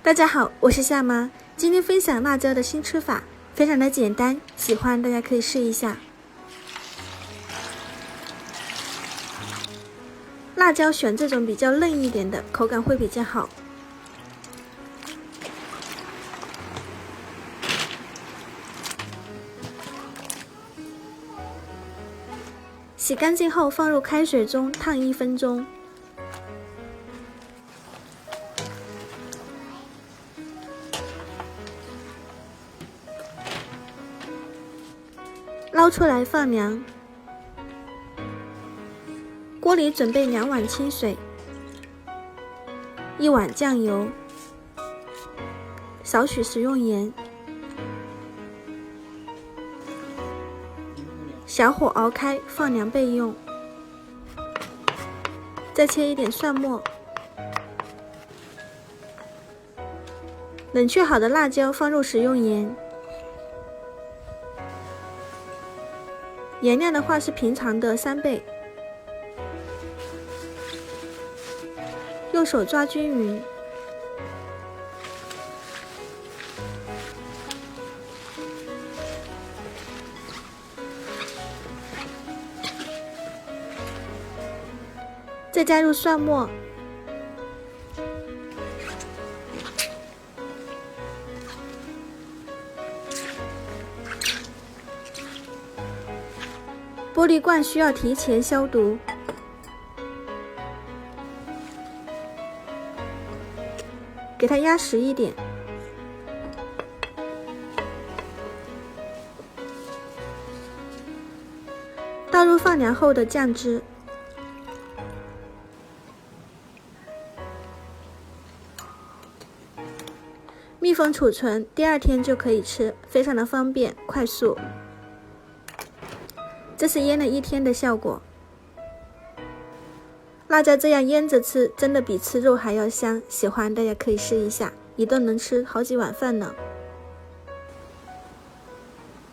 大家好，我是夏妈，今天分享辣椒的新吃法，非常的简单，喜欢大家可以试一下。辣椒选这种比较嫩一点的，口感会比较好。洗干净后放入开水中烫1分钟。捞出来放凉。锅里准备2碗清水，1碗酱油，少许食用盐，小火熬开，放凉备用。再切一点蒜末，冷却好的辣椒放入食用盐。盐量的话是平常的3倍，用手抓均匀，再加入蒜末，玻璃罐需要提前消毒。给它压实一点。倒入放凉后的酱汁。密封储存，第2天就可以吃，非常的方便快速。这是腌了1天的效果。辣椒这样腌着吃，真的比吃肉还要香，喜欢大家可以试一下，一顿能吃好几碗饭呢。